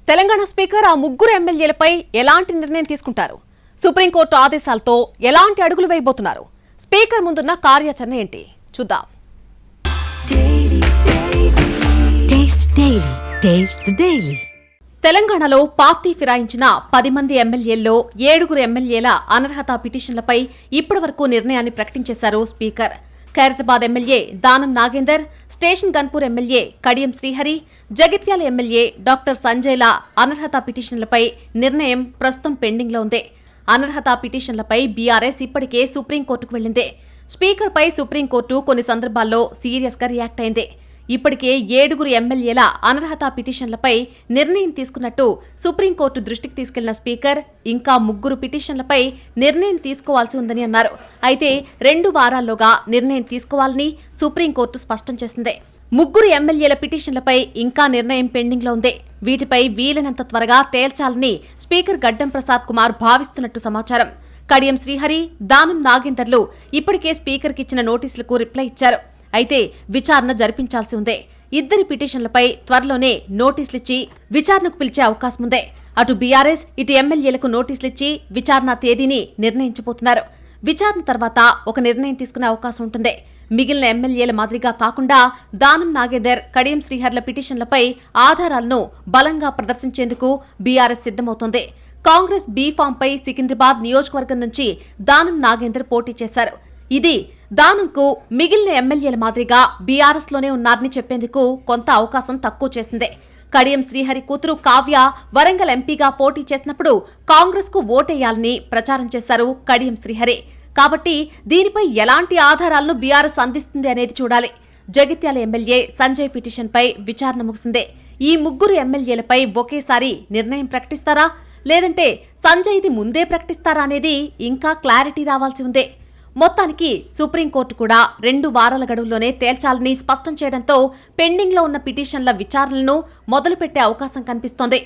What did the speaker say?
Telangana speaker ఆ ముగ్గురు ఎమ్మెల్యేలపై ఎలాంటి నిర్ణయం తీసుకుంటారు? సుప్రీంకోర్టు ఆదేశాలతో ఎలాంటి అడుగులు వేయబోతున్నారు? స్పీకర్ ముందున్న కార్యాచరణ ఏంటి చూద్దాం. తెలంగాణలో పార్టీ ఫిరాయించిన 10 మంది ఎమ్మెల్యేల్లో 7 ఎమ్మెల్యేల అనర్హత పిటిషన్లపై ఇప్పటివరకు నిర్ణయాన్ని ప్రకటించేశారు speaker. Khairatabad MLA Danam Nagender, station Ghanpur MLA Kadiyam Srihari, Jagtial MLA doctor సంజయ్ల అనర్హత పిటిషన్లపై నిర్ణయం ప్రస్తుతం పెండింగ్లో ఉంది. అనర్హత పిటిషన్లపై బీఆర్ఎస్ ఇప్పటికే సుప్రీంకోర్టుకు వెళ్లింది. స్పీకర్పై సుప్రీంకోర్టు కొన్ని సందర్భాల్లో సీరియస్గా రియాక్ట్ అయింది. ఇప్పటికే 7 ఎమ్మెల్యేల అనర్హత పిటిషన్లపై నిర్ణయం తీసుకున్నట్టు సుప్రీంకోర్టు దృష్టికి తీసుకెళ్లిన స్పీకర్ ఇంకా 3 పిటిషన్లపై నిర్ణయం తీసుకోవాల్సి ఉందని అన్నారు. అయితే 2 వారాల్లోగా నిర్ణయం తీసుకోవాలని సుప్రీంకోర్టు స్పష్టం చేసింది. 3 ఎమ్మెల్యేల పిటిషన్లపై ఇంకా నిర్ణయం పెండింగ్లో ఉంది. వీటిపై వీలైనంత త్వరగా తేల్చాలని స్పీకర్ గడ్డం ప్రసాద్ కుమార్ భావిస్తున్నట్టు సమాచారం. కడియం శ్రీహరి, దానం నాగేందర్లు ఇప్పటికే స్పీకర్కి ఇచ్చిన నోటీసులకు రిప్లై ఇచ్చారు. అయితే విచారణ జరిపించాల్సి ఉంది. 2 పిటిషన్లపై త్వరలోనే నోటీసులిచ్చి విచారణకు పిలిచే అవకాశం ఉంది. అటు బీఆర్ఎస్, ఇటు ఎమ్మెల్యేలకు నోటీసులిచ్చి విచారణ తేదీని నిర్ణయించబోతున్నారు. విచారణ తర్వాత ఒక నిర్ణయం తీసుకునే అవకాశం ఉంటుంది. మిగిలిన ఎమ్మెల్యేల మాదిరిగా కాకుండా దానం నాగేందర్, కడియం శ్రీహర్ల పిటిషన్లపై ఆధారాలను బలంగా ప్రదర్శించేందుకు బీఆర్ఎస్ సిద్ధమవుతోంది. కాంగ్రెస్ బీ ఫామ్పై సికింద్రాబాద్ నియోజకవర్గం నుంచి దానం నాగేందర్ పోటీ చేశారు. ఇది దానంకు మిగిలిన ఎమ్మెల్యేల మాదిరిగా బీఆర్ఎస్ లోనే ఉన్నారని చెప్పేందుకు కొంత అవకాశం తక్కువ చేసింది. కడియం శ్రీహరి కూతురు కావ్య వరంగల్ ఎంపీగా పోటీ చేసినప్పుడు కాంగ్రెస్ కు ఓటేయాలని ప్రచారం చేశారు కడియం శ్రీహరి. కాబట్టి దీనిపై ఎలాంటి ఆధారాలను బీఆర్ఎస్ అందిస్తుంది అనేది చూడాలి. జగిత్యాల ఎమ్మెల్యే సంజయ్ పిటిషన్పై విచారణ ముగిసిందే. ఈ 3 ఎమ్మెల్యేలపై ఒకేసారి నిర్ణయం ప్రకటిస్తారా, లేదంటే సంజయ్ది ముందే ప్రకటిస్తారా అనేది ఇంకా క్లారిటీ రావాల్సి ఉంది. మొత్తానికి సుప్రీంకోర్టు కూడా 2 వారాల గడువులోనే తేల్చాలని స్పష్టం చేయడంతో పెండింగ్లో ఉన్న పిటిషన్ల విచారణను మొదలుపెట్టే అవకాశం కనిపిస్తోంది.